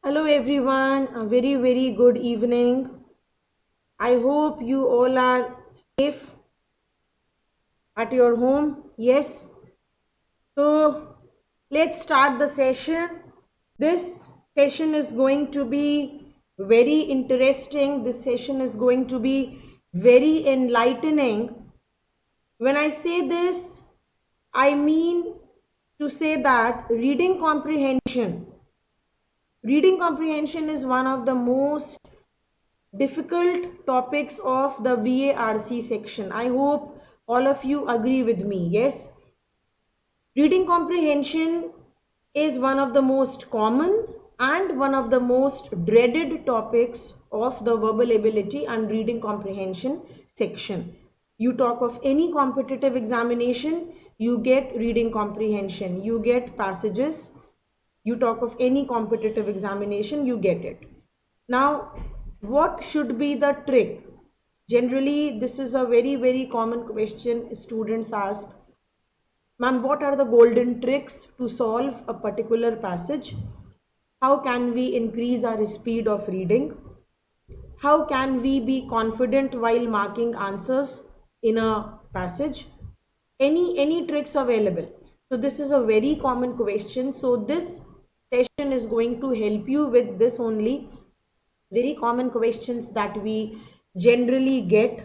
Hello everyone, a very good evening. I hope you all are safe at your home. Yes. So let's start the session. This session is going to be very interesting. This session is going to be very enlightening. When I say this, I mean to say that reading comprehension is one of the most difficult topics of the VARC section. I hope all of you agree with me. Yes, reading comprehension is one of the most common and one of the most dreaded topics of the verbal ability and reading comprehension section. You talk of any competitive examination, you get reading comprehension, you get passages. You talk of any competitive examination, you get it. Now, what should be the trick? Generally, this is a very common question students ask. Ma'am, what are the golden tricks to solve a particular passage? How can we increase our speed of reading? How can we be confident while marking answers in a passage? Any tricks available? So this is a very common question. So this session is going to help you with this only. Very common questions that we generally get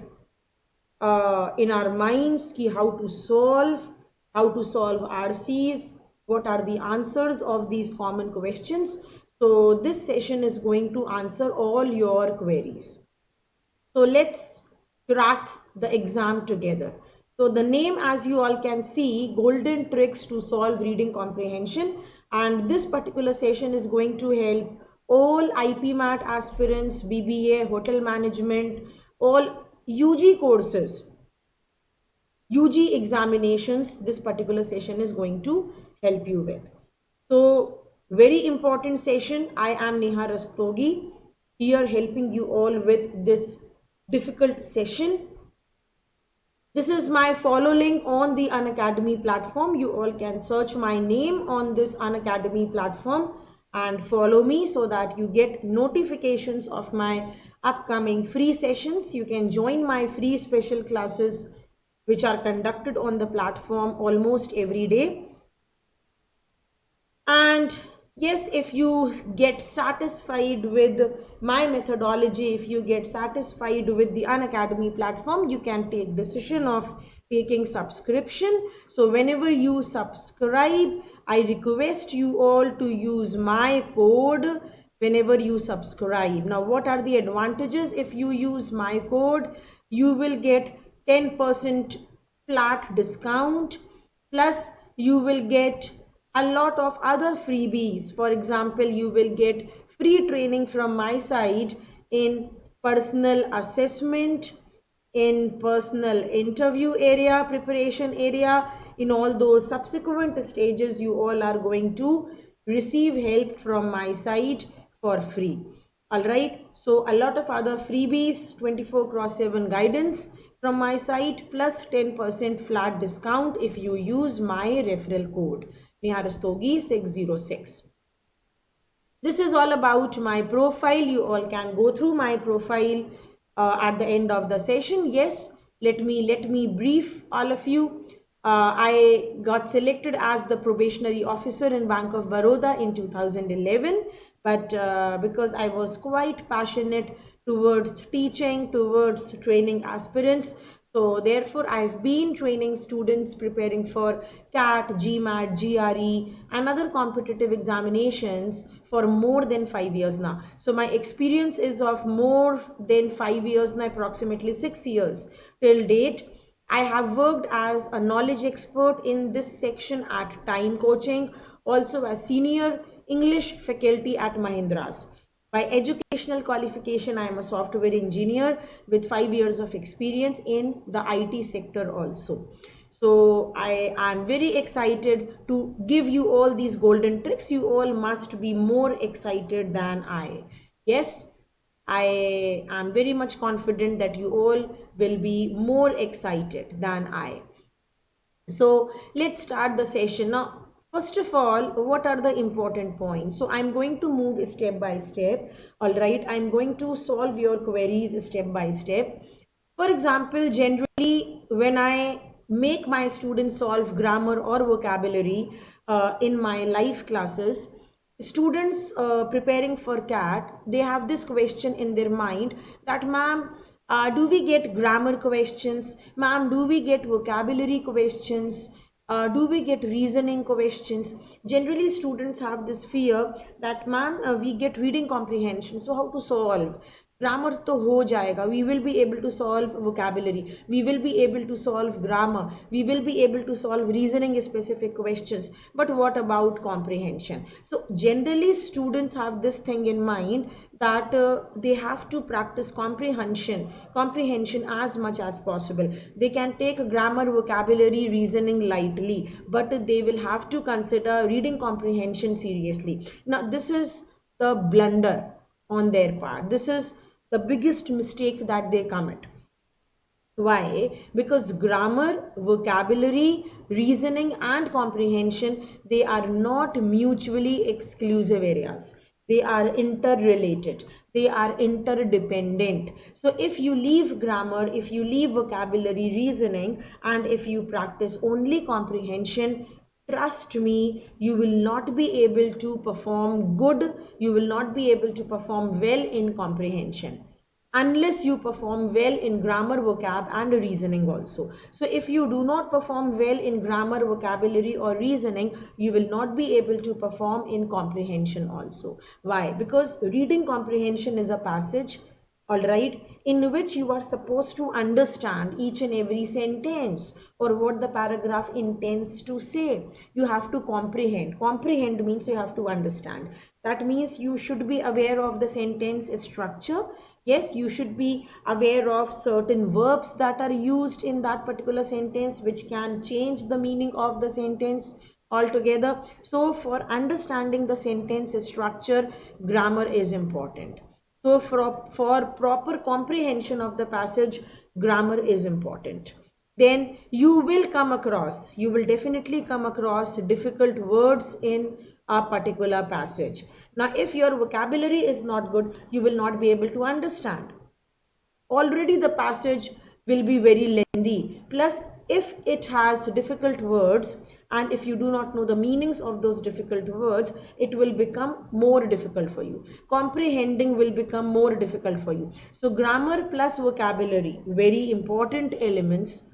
in our minds, ki how to solve RCs, what are the answers of these common questions. So this session is going to answer all your queries. So let's crack the exam together. So the name, as you all can see, Golden Tricks to Solve Reading Comprehension, and this particular session is going to help all IPMAT aspirants, BBA, hotel management, all UG courses, UG examinations. This particular session is going to help you with. So very important session. I am Neha Rastogi here helping you all with this difficult session. This is my follow link on the Unacademy platform. You all can search my name on this Unacademy platform and follow me so that you get notifications of my upcoming free sessions. You can join my free special classes which are conducted on the platform almost every day. And yes, if you get satisfied with my methodology, if you get satisfied with the Unacademy platform, you can take decision of taking subscription. So whenever you subscribe, I request you all to use my code whenever you subscribe. Now, what are the advantages? If you use my code, you will get 10% flat discount, plus you will get a lot of other freebies. For example, you will get free training from my side in personal assessment, in personal interview area, preparation area. In all those subsequent stages, you all are going to receive help from my side for free. All right, so a lot of other freebies, 24/7 guidance from my site, plus 10% flat discount if you use my referral code Niharastogi 606. This is all about my profile. You all can go through my profile at the end of the session. Yes, let me brief all of you. I got selected as the probationary officer in Bank of Baroda in 2011, but because I was quite passionate towards teaching, towards training aspirants, so therefore I've been training students preparing for CAT, GMAT, GRE and other competitive examinations for more than 5 years now. So my experience is of more than 5 years now, approximately 6 years till date. I have worked as a knowledge expert in this section at Time Coaching, also as senior English faculty at Mahindras. By educational qualification, I am a software engineer with 5 years of experience in the IT sector also. So I am very excited to give you all these golden tricks. You all must be more excited than I. Yes, I am very much confident that you all will be more excited than I. So let's start the session now. First of all, what are the important points? So I'm going to move step by step. All right, I'm going to solve your queries step by step. For example, generally, when I make my students solve grammar or vocabulary in my live classes, students preparing for CAT, they have this question in their mind that, ma'am, do we get grammar questions? Ma'am, do we get vocabulary questions? Do we get reasoning questions? Generally, students have this fear that, ma'am, we get reading comprehension, so how to solve? Grammar to ho jayega. We will be able to solve vocabulary, we will be able to solve grammar, we will be able to solve reasoning specific questions, but what about comprehension? So generally students have this thing in mind that they have to practice comprehension as much as possible. They can take grammar, vocabulary, reasoning lightly, but they will have to consider reading comprehension seriously. Now this is the blunder on their part. This is the biggest mistake that they commit. Why? Because grammar, vocabulary, reasoning, and comprehension, they are not mutually exclusive areas. They are interrelated. They are interdependent. So if you leave grammar, if you leave vocabulary, reasoning, and if you practice only comprehension, trust me, you will not be able to perform good. You will not be able to perform well in comprehension unless you perform well in grammar, vocab, and reasoning also. So if you do not perform well in grammar, vocabulary, or reasoning, you will not be able to perform in comprehension also. Why? Because reading comprehension is a passage, all right, in which you are supposed to understand each and every sentence or what the paragraph intends to say. You have to comprehend means you have to understand. That means you should be aware of the sentence structure. Yes, you should be aware of certain verbs that are used in that particular sentence which can change the meaning of the sentence altogether. So for understanding the sentence structure, grammar is important. So for proper comprehension of the passage, grammar is important. Then you will definitely come across difficult words in a particular passage. Now, if your vocabulary is not good, you will not be able to understand. Already the passage will be very lengthy. Plus, if it has difficult words and if you do not know the meanings of those difficult words, it will become more difficult for you. Comprehending will become more difficult for you. So, grammar plus vocabulary, very important elements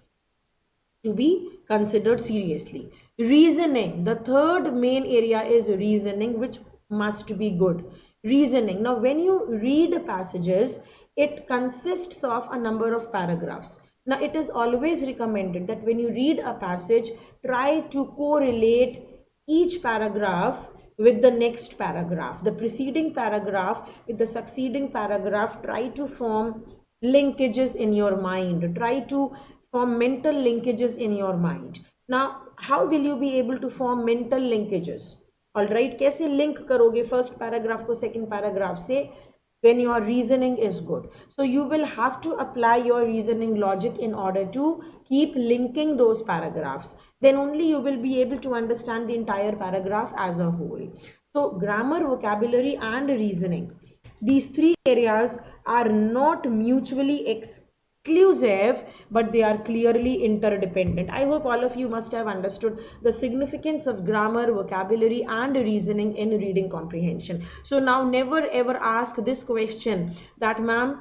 to be considered seriously. Reasoning, the third main area is reasoning, which must be good. Reasoning. Now, when you read passages, it consists of a number of paragraphs. Now, it is always recommended that when you read a passage, try to correlate each paragraph with the next paragraph, the preceding paragraph with the succeeding paragraph. Try to form linkages in your mind, try to form mental linkages in your mind. Now how will you be able to form mental linkages? All right, कैसे link करोगे first paragraph को second paragraph से? When your reasoning is good, so you will have to apply your reasoning logic in order to keep linking those paragraphs. Then only you will be able to understand the entire paragraph as a whole. So grammar, vocabulary, and reasoning, these three areas are not mutually exclusive, but they are clearly interdependent. I hope all of you must have understood the significance of grammar, vocabulary, and reasoning in reading comprehension. So now never ever ask this question that, ma'am,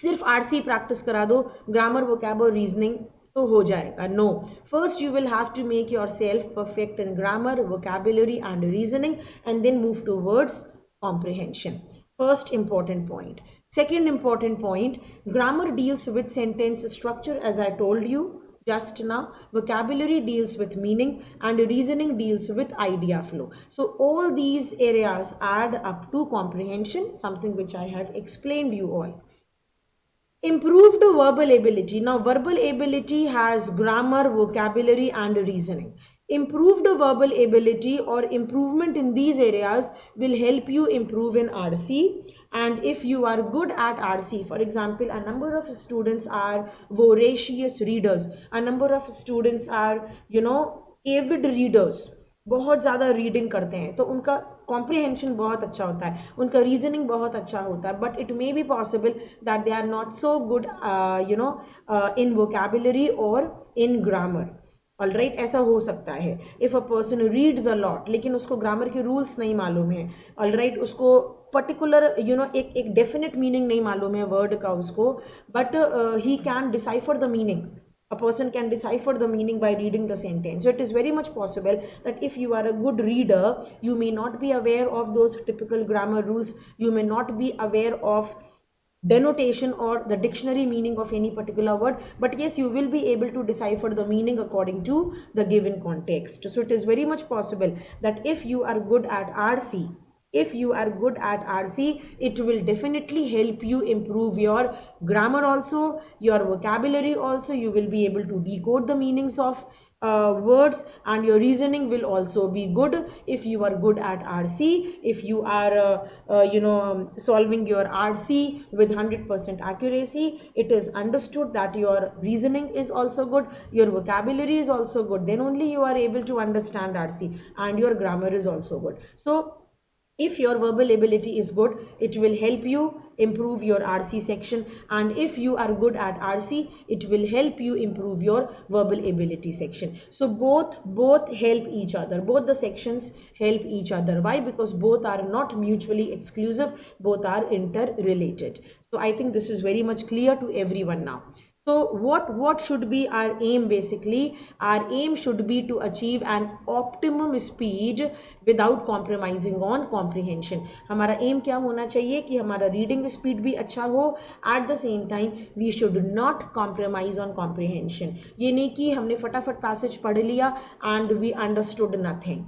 सिर्फ RC practice करा दो, grammar, vocab और reasoning तो हो जाएगा. No, first you will have to make yourself perfect in grammar, vocabulary and reasoning and then move towards comprehension. First important point. Second important point, grammar deals with sentence structure, as I told you just now. Vocabulary deals with meaning, and reasoning deals with idea flow. So all these areas add up to comprehension, something which I have explained you all. Improved verbal ability. Now, verbal ability has grammar, vocabulary, and reasoning. Improved verbal ability or improvement in these areas will help you improve in RC. And if you are good at RC, for example, a number of students are voracious readers, a number of students are, avid readers. बहुत ज़्यादा reading करते हैं तो उनका comprehension बहुत अच्छा होता है, उनका रीजनिंग बहुत अच्छा होता है, but it may be possible that they are not so good you know in vocabulary और इन ग्रामर। ऑल राइट, ऐसा हो सकता है if a person reads a lot लेकिन उसको ग्रामर के रूल्स नहीं मालूम है। ऑल राइट, उसको पर्टिकुलर एक डेफिनेट मीनिंग नहीं मालूम है वर्ड का उसको, but he can decipher the meaning, a person can decipher the meaning by reading the sentence. So it is very much possible that if you are a good reader, you may not be aware of those typical grammar rules, you may not be aware of denotation or the dictionary meaning of any particular word, but yes, you will be able to decipher the meaning according to the given context. So it is very much possible that if you are good at RC, if you are good at RC, it will definitely help you improve your grammar also, your vocabulary also. You will be able to decode the meanings of words, and your reasoning will also be good if you are good at RC. If you are solving your RC with 100% accuracy, it is understood that your reasoning is also good, your vocabulary is also good, then only you are able to understand RC, and your grammar is also good. So if your verbal ability is good, it will help you improve your RC section, and if you are good at RC, it will help you improve your verbal ability section. So both help each other, both the sections help each other. Why? Because both are not mutually exclusive, both are interrelated. So I think this is very much clear to everyone now. So what should be our aim? Basically our aim should be to achieve an optimum speed without compromising on comprehension. हमारा aim क्या होना चाहिए कि हमारा reading speed भी अच्छा हो, at the same time we should not compromise on comprehension. ये नहीं कि हमने फटाफट passage पढ़ लिया and we understood nothing,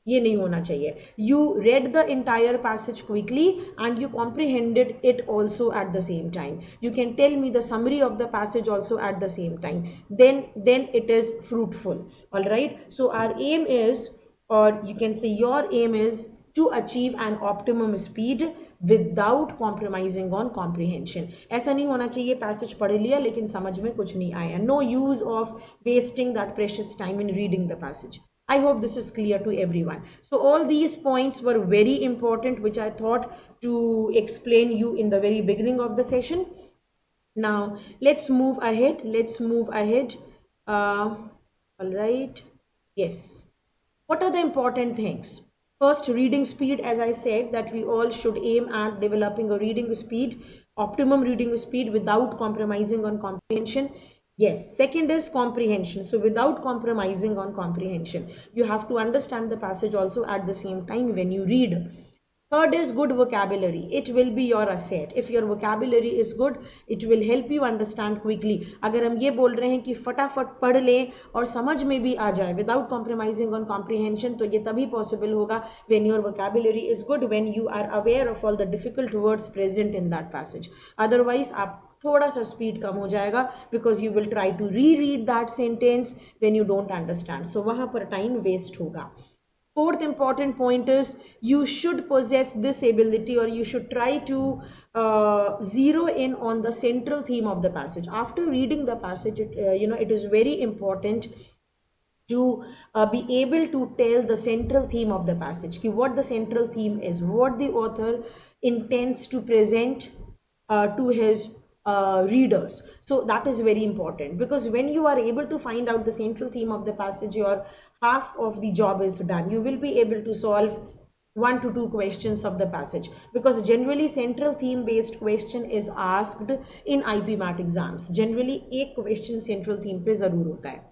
ये नहीं होना चाहिए. You read the entire passage quickly and you comprehended it also at the same time. You can tell me the summary of the passage also at the same time, then it is fruitful. All right, so our aim is, or you can say your aim is, to achieve an optimum speed without compromising on comprehension. ऐसा नहीं होना चाहिए passage पढ़ लिया लेकिन समझ में कुछ नहीं आया. No use of wasting that precious time in reading the passage. I hope this is clear to everyone. So all these points were very important, which I thought to explain you in the very beginning of the session. Now let's move ahead. Let's move ahead. All right. Yes. What are the important things? First, reading speed. As I said, that we all should aim at developing a reading speed, optimum reading speed without compromising on comprehension. Yes. Second is comprehension. So without compromising on comprehension, you have to understand the passage also at the same time when you read. Third is good vocabulary. It will be your asset. If your vocabulary is good, it will help you understand quickly. अगर हम ये बोल रहे हैं कि फटाफट पढ़ लें और समझ में भी आ जाए without compromising on comprehension, तो ये तभी possible होगा when your vocabulary is good, when you are aware of all the difficult words present in that passage. Otherwise, आप थोड़ा सा स्पीड कम हो जाएगा because you will try to reread that sentence when you don't understand. So वहाँ पर time waste होगा. Fourth important point is you should possess this ability, or you should try to zero in on the central theme of the passage. After reading the passage, it is very important to be able to tell the central theme of the passage, what the central theme is, what the author intends to present to his readers. So that is very important, because when you are able to find out the central theme of the passage, your half of the job is done. You will be able to solve 1 to 2 questions of the passage, because generally central theme based question is asked in IP MAT exams. Generally एक question central theme पे जरूर होता है.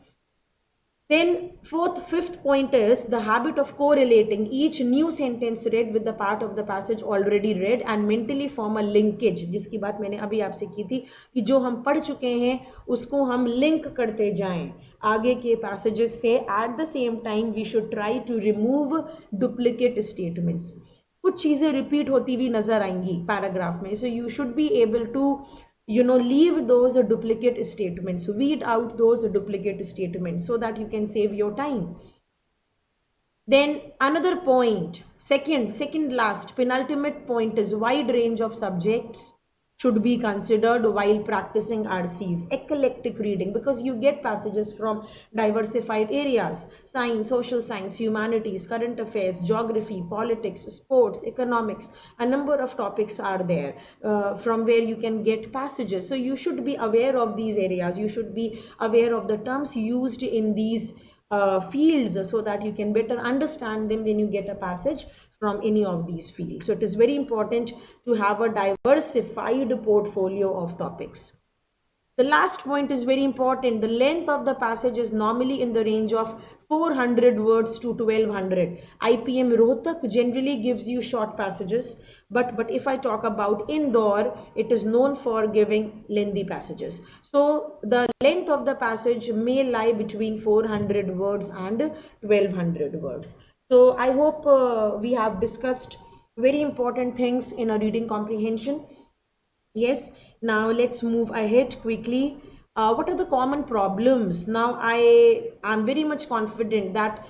Then fifth point is the habit of correlating each new sentence read with the part of the passage already read and mentally form a linkage. जिसकी बात मैंने अभी आपसे की थी कि जो हम पढ़ चुके हैं उसको हम लिंक करते जाएं आगे के passages से. At the same time we should try to remove duplicate statements. कुछ चीज़ें repeat होती हुई नजर आएंगी पैराग्राफ में. So you should be able to leave those duplicate statements, weed out those duplicate statements so that you can save your time. Then another point, second last penultimate point is wide range of subjects should be considered while practicing RCs. Eclectic reading, because you get passages from diversified areas: science, social science, humanities, current affairs, geography, politics, sports, economics. A number of topics are there from where you can get passages. So you should be aware of these areas. You should be aware of the terms used in these fields, so that you can better understand them when you get a passage from any of these fields. So it is very important to have a diversified portfolio of topics. The last point is very important. The length of the passage is normally in the range of 400 words to 1200. IPM Rohtak generally gives you short passages, but if I talk about Indore, it is known for giving lengthy passages. So the length of the passage may lie between 400 words and 1200 words. So I hope we have discussed very important things in a reading comprehension. Yes, now let's move ahead quickly. What are the common problems? Now, I am very much confident that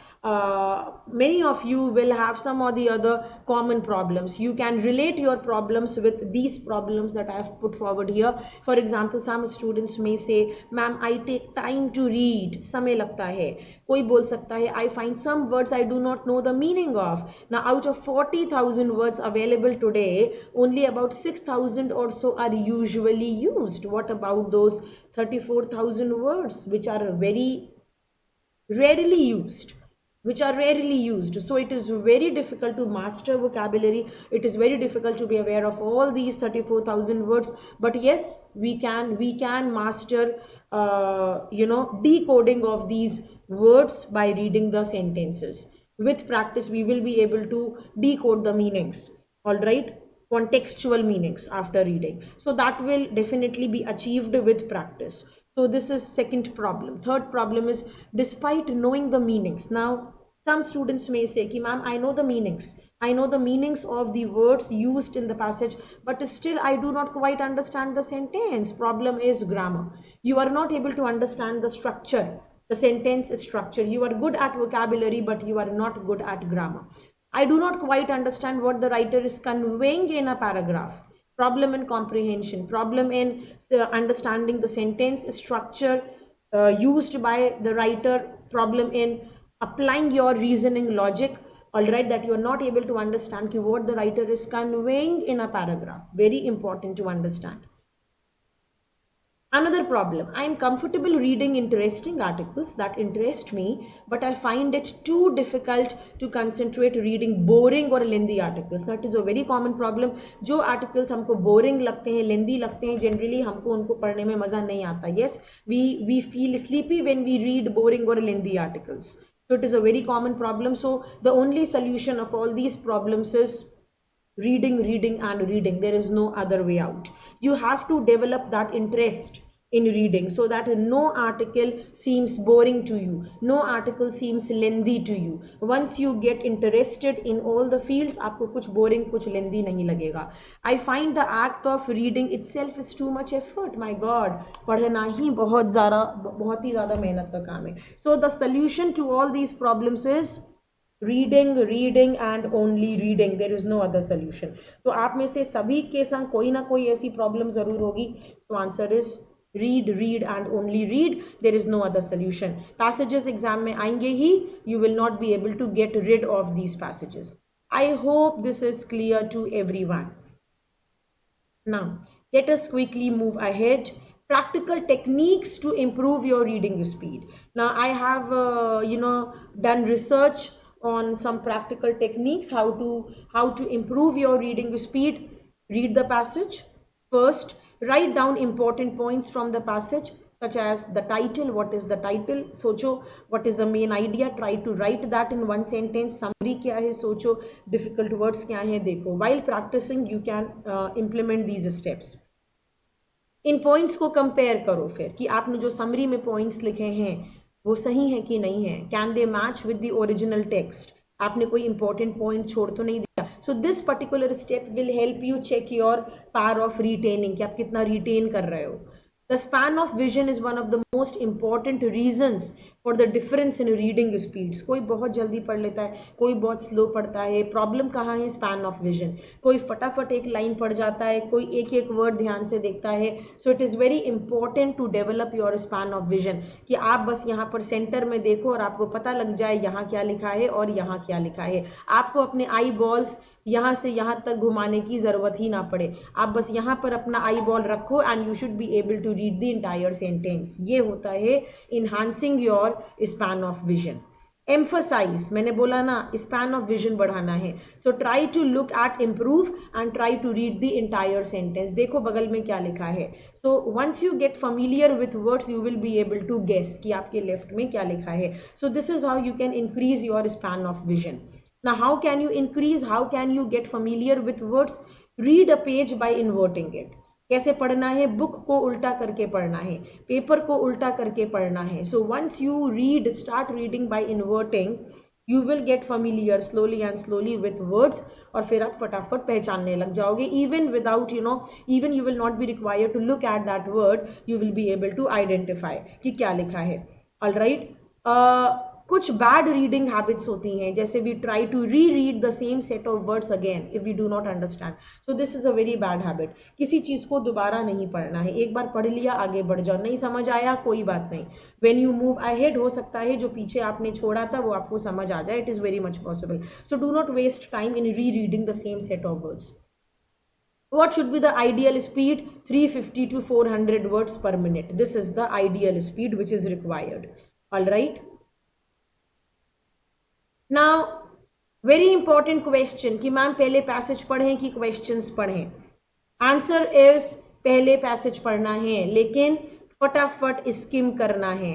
many of you will have some or the other common problems. You can relate your problems with these problems that I have put forward here. For example, some students may say, "Ma'am, I take time to read. समय लगता है." कोई बोल सकता है, "I find some words I do not know the meaning of." Now, out of 40,000 words available today, only about 6,000 or so are usually used. What about those 34,000 words which are very rarely used? So it is very difficult to master vocabulary. It is very difficult to be aware of all these 34,000 words. But yes, we can master decoding of these words by reading the sentences. With practice, we will be able to decode the meanings. All right, contextual meanings after reading. So that will definitely be achieved with practice. So this is second problem. Third problem is, despite knowing the meanings. Now, some students may say, "Ki, ma'am, I know the meanings. I know the meanings of the words used in the passage, but still I do not quite understand the sentence." Problem is grammar. You are not able to understand the structure, the sentence structure. You are good at vocabulary, but you are not good at grammar. I do not quite understand what the writer is conveying in a paragraph. Problem in comprehension, problem in understanding the sentence structure used by the writer, problem in applying your reasoning logic. All right, that you are not able to understand what the writer is conveying in a paragraph. Very important to understand. Another problem, I am comfortable reading interesting articles that interest me, but I find it too difficult to concentrate reading boring or lengthy articles. That is a very common problem. जो articles हमको boring लगते हैं, lengthy लगते हैं, generally हमको उनको पढ़ने में मज़ा नहीं आता. Yes, we feel sleepy when we read boring or lengthy articles. So it is a very common problem. So the only solution of all these problems is reading, reading, and reading. There is no other way out. You have to develop that interest in reading, so that no article seems boring to you, no article seems lengthy to you. Once you get interested in all the fields, आपको कुछ boring कुछ lengthy नहीं लगेगा. I find the act of reading itself is too much effort. My God, पढ़ना ही बहुत ही ज़्यादा मेहनत का काम है. So the solution to all these problems is reading, reading and only reading. There is no other solution. तो आप में से सभी के संग कोई ना कोई ऐसी प्रॉब्लम जरूर होगी. तो answer is read, read and only read. There is no other solution. Passages exam में आएंगे ही, you will not be able to get rid of these passages. I hope this is clear to everyone. Now, let us quickly move ahead. Practical techniques to improve your reading speed. Now, I have, done research on some practical techniques how to improve your reading speed. Read the passage. First, write down important points from the passage, such as the title. What is the title? सोचो, what is the main idea? Try to write that in one sentence. Summary क्या है? सोचो. Difficult words क्या है? देखो. While practicing, you can implement these steps. In points को compare करो फिर, कि आपने जो समरी में पॉइंट्स लिखे हैं वो सही है कि नहीं है. Can they match with the original text? आपने कोई इंपॉर्टेंट पॉइंट छोड़ तो नहीं दिया. So this particular step will help you check your power of retaining, कि आप कितना रिटेन कर रहे हो. The span of vision is one of the most important reasons for the difference in reading speeds. कोई बहुत जल्दी पढ़ लेता है, कोई बहुत स्लो पढ़ता है. प्रॉब्लम कहाँ है? Span of vision. कोई फटाफट एक लाइन पढ़ जाता है, कोई एक एक वर्ड ध्यान से देखता है. So it is very important to develop your span of vision, कि आप बस यहाँ पर सेंटर में देखो और आपको पता लग जाए यहाँ क्या लिखा है और यहाँ क्या लिखा है. आपको अपने आई बॉल्स यहाँ से यहाँ तक घुमाने की ज़रूरत ही ना पड़े. आप बस यहाँ पर अपना आई बॉल रखो and you should be able to read the entire sentence. ये होता है enhancing your span of vision. Emphasise, मैंने बोला ना स्पैन ऑफ विजन बढ़ाना है. So try to look at improve and try to read the entire sentence. देखो बगल में क्या लिखा है. So once you get familiar with words you will be able to guess कि आपके लेफ्ट में क्या लिखा है. सो this is how you can increase your span of vision. Now, how can you increase? How can you get familiar with words? Read a page by inverting it. कैसे पढ़ना है? Book को उल्टा करके पढ़ना है, पेपर को उल्टा करके पढ़ना है. So once you read, start reading by inverting, you will get familiar slowly and slowly with words, और फिर आप फटाफट पहचानने लग जाओगे. Even without even you will not be required to look at that word, you will be able to identify कि क्या लिखा है. All right. कुछ बैड रीडिंग हैबिट्स होती हैं, जैसे we try to re read the same set of words again if we do not understand. So this is a very bad habit. किसी चीज़ को दोबारा नहीं पढ़ना है. एक बार पढ़ लिया, आगे बढ़ जाओ. नहीं समझ आया, कोई बात नहीं. व्हेन यू मूव अहेड, हो सकता है जो पीछे आपने छोड़ा था वो आपको समझ आ जाए. It is very much possible. So do not waste time in rereading the same set of words. What should be the ideal speed? 350 to 400 words per minute. This is the ideal speed which is required. All right. Now, very important question कि ma'am पहले passage पढ़ें कि questions पढ़ें. Answer is पहले passage पढ़ना है, लेकिन फटाफट स्किम करना है.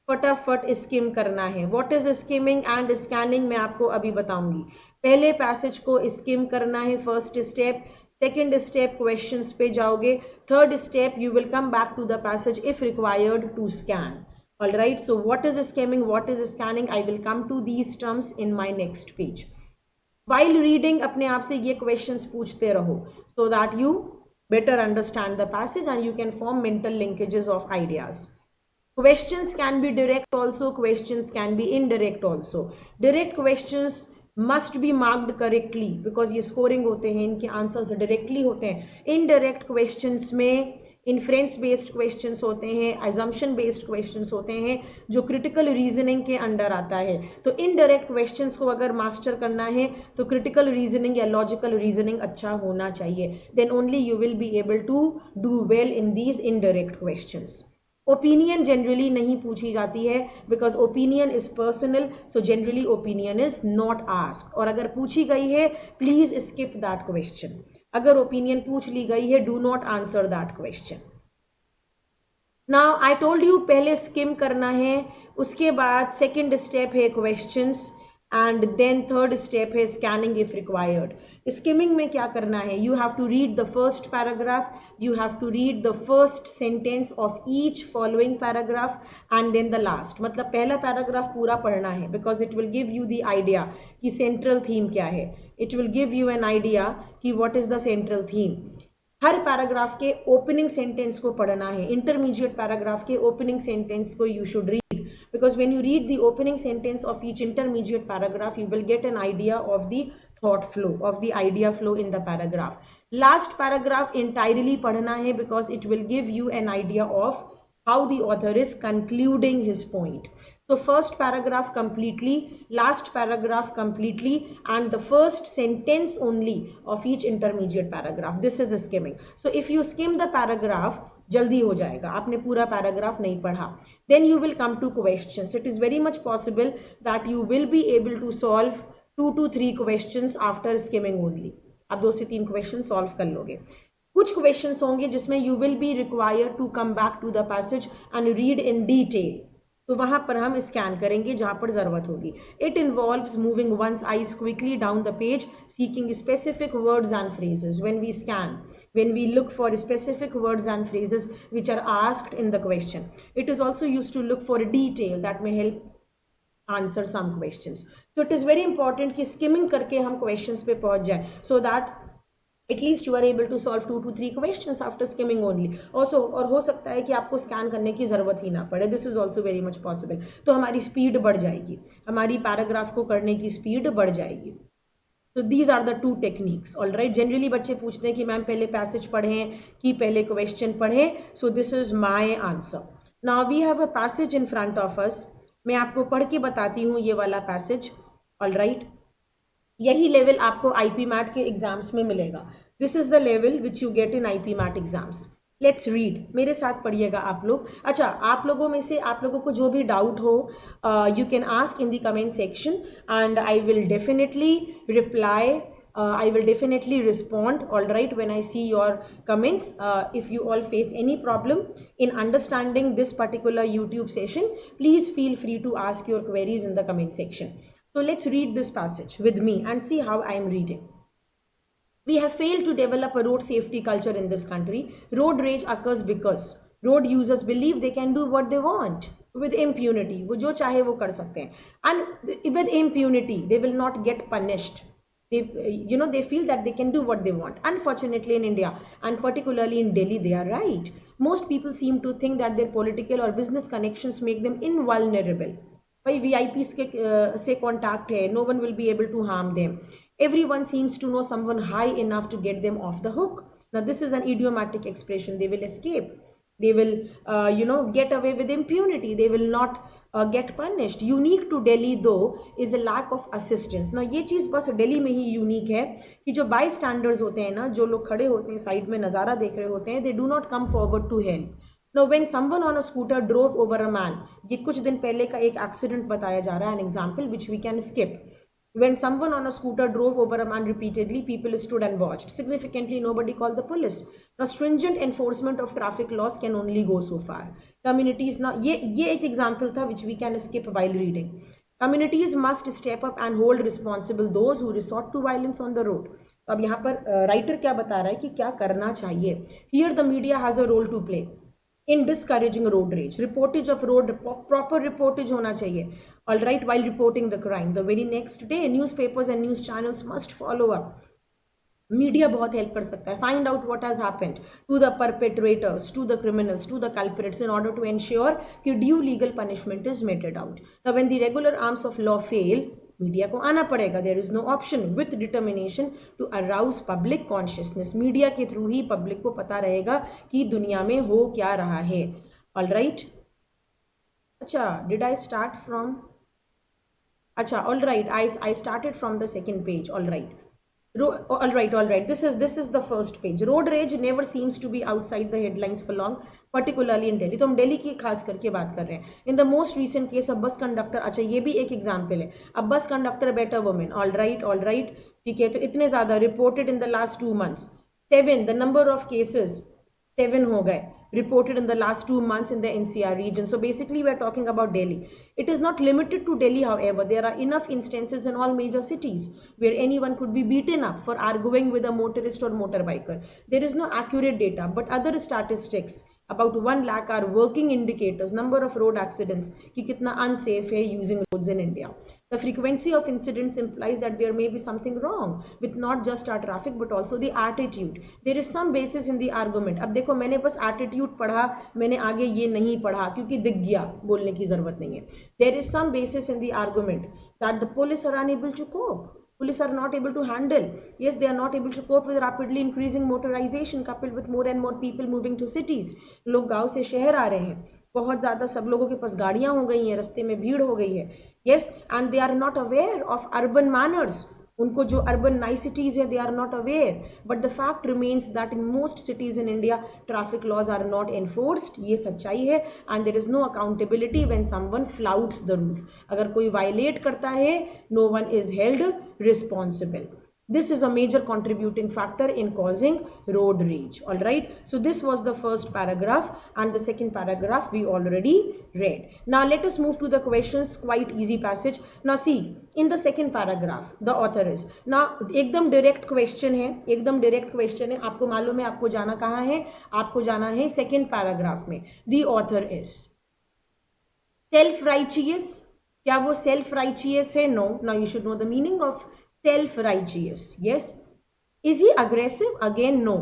फटाफट स्किम करना है. What is skimming and scanning मैं आपको अभी बताऊंगी. पहले पैसेज को स्किम करना है, first step. Second step questions पे जाओगे. Third step you will come back to the passage if required to scan. All right, so what is skimming, what is scanning? I will come to these terms in my next page. While reading, अपने आप से ये questions पूछते रहो so that you better understand the passage and you can form mental linkages of ideas. Questions can be direct also, questions can be indirect also. Direct questions must be marked correctly because ये scoring होते हैं, इनके answers directly होते हैं. Indirect questions में inference based questions होते हैं, assumption based questions होते हैं, जो क्रिटिकल रीजनिंग के अंडर आता है. तो इनडायरेक्ट क्वेश्चंस को अगर मास्टर करना है तो क्रिटिकल रीजनिंग या लॉजिकल रीजनिंग अच्छा होना चाहिए. Then only you will be able to do well in these indirect questions. Opinion generally नहीं पूछी जाती है because opinion is personal. So generally opinion is not asked, और अगर पूछी गई है प्लीज स्किप दैट क्वेश्चन. अगर ओपिनियन पूछ ली गई है, do not answer that question. Now I told you पहले स्किम करना है, उसके बाद सेकेंड स्टेप है questions and then third step है स्कैनिंग इफ रिक्वायर्ड. स्किमिंग में क्या करना है? You have to read the first paragraph, you have to read the first sentence of each following paragraph and then the last. मतलब पहला paragraph पूरा पढ़ना है because it will give you the idea कि central theme क्या है. It will give you an idea कि what is the central theme. Her paragraph के ओपनिंग सेंटेंस को पढ़ना है. इंटरमीडिएट पैराग्राफ के ओपनिंग सेंटेंस को you should read because when you read the opening sentence of each intermediate paragraph you will get an idea of the thought flow, of the idea flow in the paragraph. Last paragraph entirely पढ़ना है because it will give you an idea of how the author is concluding his point. So first paragraph completely, last paragraph completely, and the first sentence only of each intermediate paragraph. This is skimming. So if you skim the paragraph, जल्दी हो जाएगा, आपने पूरा paragraph नहीं पढ़ा. Then you will come to questions. It is very much possible that you will be able to solve 2 to 3 questions after skimming only. आप 2 से 3 question solve कर लोगे. कुछ क्वेश्चंस होंगे जिसमें you will be required to come back to the passage and read in detail. तो वहां पर हम स्कैन करेंगे जहां पर जरूरत होगी. It involves moving one's eyes quickly down the page seeking specific words and phrases. When we scan, when we look for specific words and phrases which are asked in the question. It is also used to look for a detail that may help answer some questions. So it is very important कि skimming करके हम questions पे पहुंच जाए so that at least you are able to solve 2 to 3 questions after skimming only also, और हो सकता है कि आपको स्कैन करने की ज़रूरत ही ना पड़े, this is also very much possible. तो हमारी स्पीड बढ़ जाएगी, हमारी पैराग्राफ को करने की स्पीड बढ़ जाएगी। तो these are the 2 techniques. All right, generally बच्चे पूछते हैं कि मैम पहले पैसेज पढ़ें कि पहले क्वेश्चन पढ़ें, so this is my answer. Now we have a passage in front of us, मैं आपको पढ़ के बताती हूँ ये वाला पैसेज। ऑल राइट, यही लेवल आपको आईपी मैट के एग्जाम्स में मिलेगा, this is the level which you get in IPMAT exams. Let's read, मेरे साथ पढ़िएगा आप लोग। अच्छा, आप लोगों में से आप लोगों को जो भी डाउट हो, you can ask in the comment section and I will definitely reply, I will definitely respond, all right, when I see your comments. If you all face any problem in understanding this particular YouTube session, please feel free to ask your queries in the comment section. So let's read this passage with me and see how I am reading. We have failed to develop a road safety culture in this country. Road rage occurs because road users believe they can do what they want with impunity. वो जो चाहे वो कर सकते हैं. And with impunity, they will not get punished. They feel that they can do what they want. Unfortunately, in India, and particularly in Delhi, they are right. Most people seem to think that their political or business connections make them invulnerable. भाई VIPs से contact है, no one will be able to harm them. Everyone seems to know someone high enough to get them off the hook. Now this is an idiomatic expression. They will escape. They will, get away with impunity. They will not get punished. Unique to Delhi though is a lack of assistance. Now ये चीज़ बस दिल्ली में ही unique है कि जो bystanders होते हैं ना, जो लोग खड़े होते हैं साइड में नज़ारा देख रहे होते हैं, they do not come forward to help. Now when someone on a scooter drove over a man, ये कुछ दिन पहले का एक एक्सीडेंट बताया जा रहा है, an example which we can skip. When someone on a scooter drove over a man repeatedly, people stood and watched. Significantly, nobody called the police. Now, stringent enforcement of traffic laws can only go so far. Communities, now, ये एक example था which we can skip while reading. Communities must step up and hold responsible those who resort to violence on the road. अब यहाँ पर writer क्या बता रहा है कि क्या करना चाहिए. Here the media has a role to play in discouraging road rage. Reportage of road, proper reportage होना चाहिए. All right, while reporting the crime, the very next day newspapers and news channels must follow up. Media बहुत help कर सकता है. Find out what has happened to the perpetrators, to the criminals, to the culprits in order to ensure कि due legal punishment is meted out. Now when the regular arms of law fail, media को आना पड़ेगा. There is no option. With determination to arouse public consciousness, media के through ही public को पता रहेगा कि दुनिया में हो क्या रहा है. ऑल राइट, अच्छा, डिड आई स्टार्ट फ्रॉम, अच्छा, all right, I started from the second page. All right, all right, this is the first page. Road rage never seems to be outside the headlines for long, particularly in Delhi. तो हम दिल्ली की खास करके बात कर रहे हैं. In the most recent case of bus conductor, अच्छा ये भी एक एग्जाम्पल है. अब bus conductor better women. All right, ठीक है. तो इतने ज़्यादा reported in the last 2 months, 7, the number of cases 7 हो गए reported in the last 2 months in the NCR region. So basically we are talking about Delhi. It is not limited to Delhi, however. There are enough instances in all major cities where anyone could be beaten up for arguing with a motorist or motorbiker. There is no accurate data, but other statistics about 1 lakh are working indicators. Number of road accidents कि कितना unsafe है using roads in India. The frequency of incidents implies that there may be something wrong with not just our traffic but also the attitude. There is some basis in the argument. अब देखो मैंने बस attitude पढ़ा, मैंने आगे ये नहीं पढ़ा क्योंकि दिख गया, बोलने की जरूरत नहीं है. There is some basis in the argument that the police are unable to cope. Police are not able to handle. Yes, they are not able to cope with rapidly increasing motorization coupled with more and more people moving to cities. लोग गांव से शहर आ रहे हैं, बहुत ज़्यादा सब लोगों के पास गाड़ियाँ हो गई हैं, रास्ते में भीड़ हो गई है. Yes, and they are not aware of urban manners. उनको जो urban niceties है, they are not aware. But the fact remains that in most cities in India, traffic laws are not enforced. ये सच्चाई है. And there is no accountability when someone flouts the rules. अगर कोई violate करता है, no one is held responsible. This is a major contributing factor in causing road rage. All right. So this was the first paragraph, and the second paragraph we already read. Now let us move to the questions. Quite easy passage. Now see, in the second paragraph, the author is now एकदम direct question है, एकदम direct question है. आपको मालूम है आपको जाना कहाँ है? आपको जाना है second paragraph में. The author is self-righteous. क्या वो self-righteous है? No. Now you should know the meaning of self-righteous. Yes. Is he aggressive? Again no,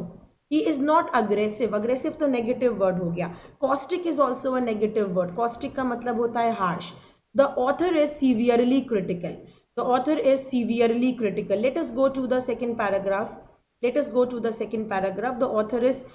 he is not aggressive. Aggressive तो नेगेटिव वर्ड हो गया. Caustic is also a negative word. Caustic का मतलब होता है harsh. The author is severely critical. The author is severely critical. Let us go to the second paragraph. Let us go to the second paragraph. The author is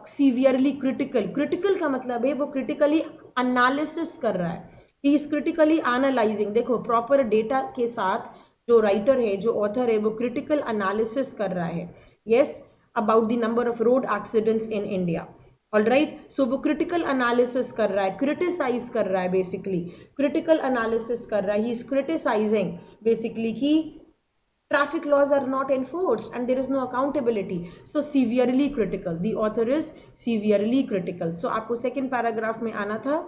severely critical. Critical का मतलब है वो critically analysis कर रहा है. He is critically analysing. देखो proper data के साथ जो राइटर है, जो ऑथर है, वो क्रिटिकल एनालिसिस कर रहा है. Yes, about the number of road accidents in India. All right, so वो क्रिटिकल एनालिसिस कर रहा है, क्रिटिसाइज कर रहा है. बेसिकली क्रिटिकल एनालिसिस कर रहा है. ही इज क्रिटिसाइजिंग बेसिकली कि traffic laws are not enforced and there is no accountability. So severely critical, the author is severely critical. So आपको second paragraph में आना था.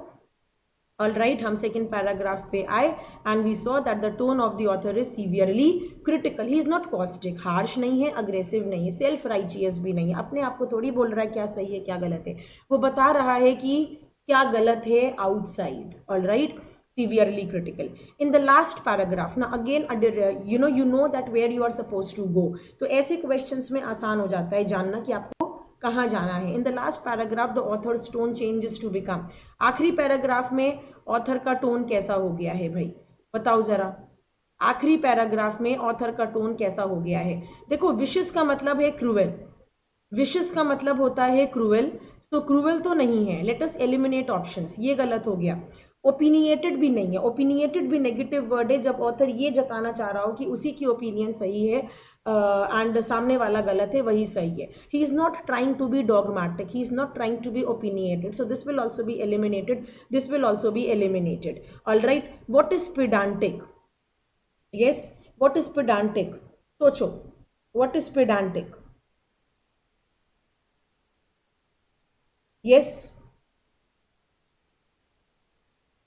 ऑल राइट, हम सेकेंड पैराग्राफ पे आए and we saw that the tone of the author is severely critical. He is not caustic, harsh नहीं है, aggressive नहीं है, सेल्फ राइचियस भी नहीं है. अपने आप को थोड़ी बोल रहा है क्या सही है क्या गलत है, वो बता रहा है कि क्या गलत है outside. All right, severely critical. In the last paragraph, now again you know that where you are supposed to go. तो ऐसे questions में आसान हो जाता है जानना कि आपको कहाँ जाना है. In the last paragraph the author's tone changes to become. आखिरी पैराग्राफ में ऑथर का टोन कैसा हो गया है भाई, बताओ जरा. आखिरी पैराग्राफ में ऑथर का टोन कैसा हो गया है. देखो विशेस का मतलब है क्रूएल. विशेस का मतलब होता है क्रूएल. तो क्रूएल तो नहीं है. Let us eliminate options. ये गलत हो गया. ओपिनिएटेड भी नहीं है. ओपिनिएटेड भी नेगेटिव वर्ड है जब ऑथर ये जताना चाह रहा हो कि उसी की ओपिनियन सही है एंड सामने वाला गलत है, वही सही है. He is not trying to be dogmatic. He is not trying to be opinionated. So this will also be eliminated. This will also be eliminated. All right, what is pedantic? Yes, what is pedantic? सोचो, what is pedantic? Yes,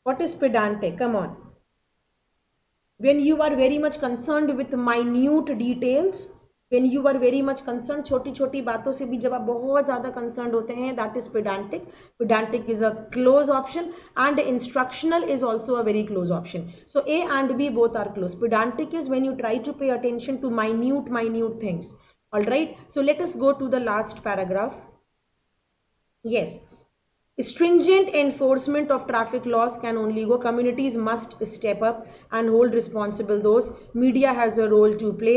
what is pedantic? Come on. When you are very much concerned with minute details, when you are very much concerned, छोटी छोटी बातों से भी जब आप बहुत ज़्यादा concerned होते हैं, that is pedantic. Pedantic is a close option and instructional is also a very close option. So A and B both are close. Pedantic is when you try to pay attention to minute things. All right. So let us go to the last paragraph. Yes. Stringent enforcement of traffic laws can only go. Communities must step up and hold responsible those. Media has a role to play.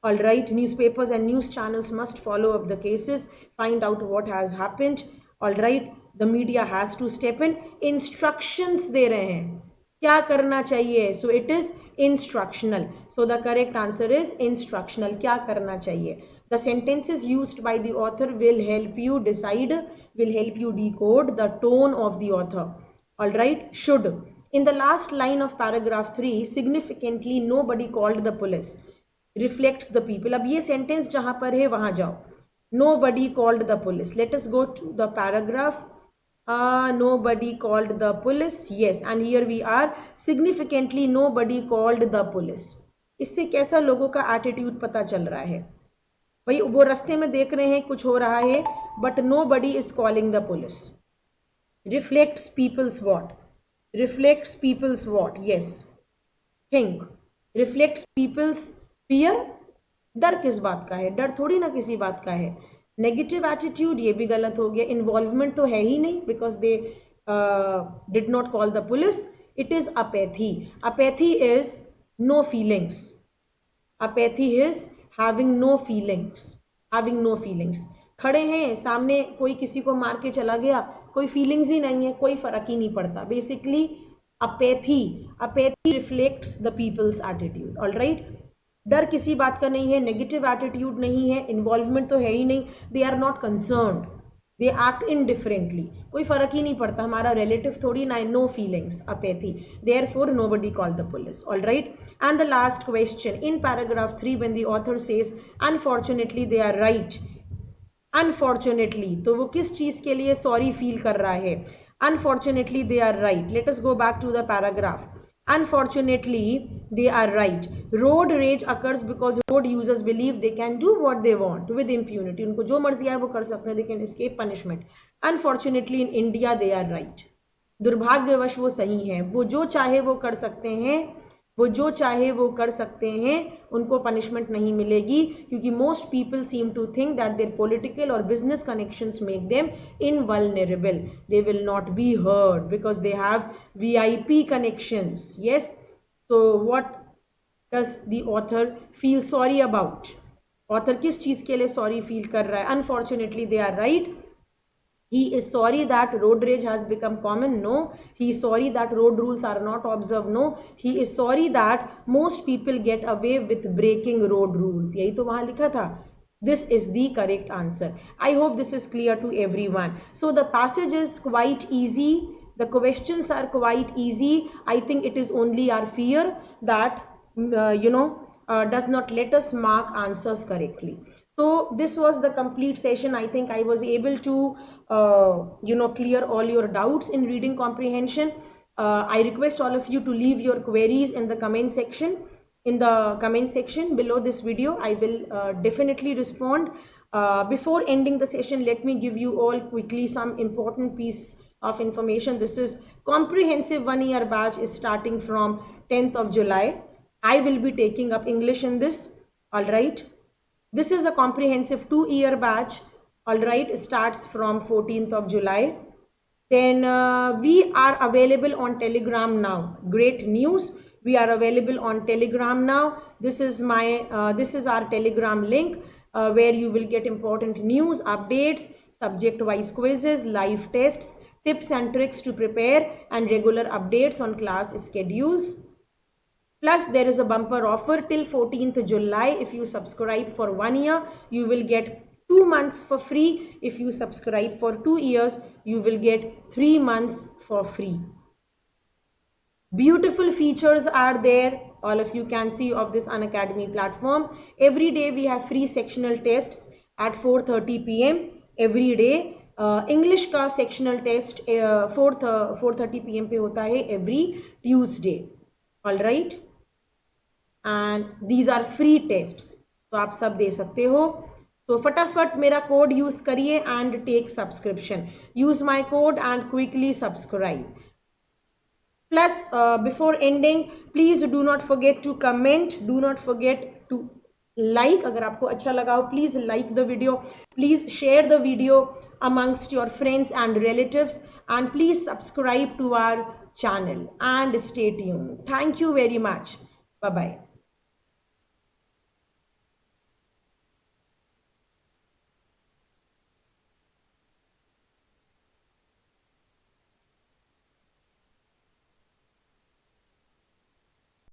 All right, newspapers and news channels must follow up the cases, find out what has happened. All right, the media has to step in. Instructions दे रहे हैं क्या करना चाहिए. So it is instructional. So the correct answer is instructional. क्या करना चाहिए. The sentences used by the author will help you decide, will help you decode the tone of the author. All right, should. In the last line of paragraph 3, significantly nobody called the police reflects the people. अब ये sentence जहाँ पर है वहाँ जाओ. Nobody called the police. Let us go to the paragraph. Nobody called the police. Yes, and here we are. Significantly nobody called the police. इससे कैसा लोगों का attitude पता चल रहा है भाई. वो रास्ते में देख रहे हैं कुछ हो रहा है, but nobody is calling the police. Reflects people's what? Reflects people's what? Yes, think. Reflects people's fear. डर किस बात का है? डर थोड़ी ना किसी बात का है. नेगेटिव एटीट्यूड, ये भी गलत हो गया. इन्वॉल्वमेंट तो है ही नहीं because they did not call the police. It is apathy. Apathy is no feelings. Apathy is having no feelings. having no feelings. खड़े हैं सामने, कोई किसी को मार के चला गया, कोई फीलिंग्स ही नहीं है, कोई फर्क ही नहीं पड़ता. Basically apathy. Apathy reflects the people's attitude. All right, डर किसी बात का नहीं है, नेगेटिव एटीट्यूड नहीं है, इन्वॉल्वमेंट तो है ही नहीं. They are not concerned, they act indifferently. कोई फर्क ही नहीं पड़ता, हमारा रिलेटिव थोड़ी ना. No feelings, apathy. Therefore nobody called the police. All right, and the last question in paragraph 3 when the author says unfortunately they are right. Unfortunately, तो वो किस चीज के लिए सॉरी फील कर रहा है? Unfortunately they are right. Let us go back to the paragraph. Unfortunately, they are right. Road rage occurs because road users believe they can do what they want with impunity. उनको जो मर्जी आए वो कर सकते हैं, they can escape punishment. Unfortunately, in India, they are right. दुर्भाग्यवश वो सही है, वो जो चाहे वो कर सकते हैं वो जो चाहे वो कर सकते हैं, उनको पनिशमेंट नहीं मिलेगी, क्योंकि most people seem to think that their political और business connections make them invulnerable. They will not be heard because they have VIP connections. Yes. So what does the author feel sorry about? Author किस चीज के लिए sorry feel कर रहा है? Unfortunately they are right. He is sorry that road rage has become common. No. He is sorry that road rules are not observed. No. He is sorry that most people get away with breaking road rules. यही तो वहाँ लिखा था. This is the correct answer. I hope this is clear to everyone. So the passage is quite easy. The questions are quite easy. I think it is only our fear that does not let us mark answers correctly. So this was the complete session. I think I was able to clear all your doubts in reading comprehension. I request all of you to leave your queries in the comment section. In the comment section below this video, I will definitely respond. Before ending the session, let me give you all quickly some important piece of information. This is comprehensive 1 year batch is starting from 10th of July. I will be taking up English in this. All right. This is a comprehensive 2 year batch. All right. Starts from 14th of July. Then we are available on Telegram now. Great news. We are available on Telegram now. This is our Telegram link where you will get important news, updates, subject-wise quizzes, live tests, tips and tricks to prepare, and regular updates on class schedules. Plus, there is a bumper offer till 14th July. If you subscribe for 1 year, you will get 2 months for free. If you subscribe for 2 years, you will get 3 months for free. Beautiful features are there. All of you can see of this Unacademy platform. Every day we have free sectional tests at 4:30 p.m. every day. English का sectional test 4:30 p.m. पे होता है every Tuesday. All right. And these are free tests. तो आप सब दे सकते हो. तो फटाफट मेरा कोड यूज करिए and take subscription. Use my code and quickly subscribe. Plus, before ending, please do not forget to comment. Do not forget to like. अगर आपको अच्छा लगा हो, please like the video. Please share the video amongst your friends and relatives. And please subscribe to our channel and stay tuned. Thank you very much. Bye-bye.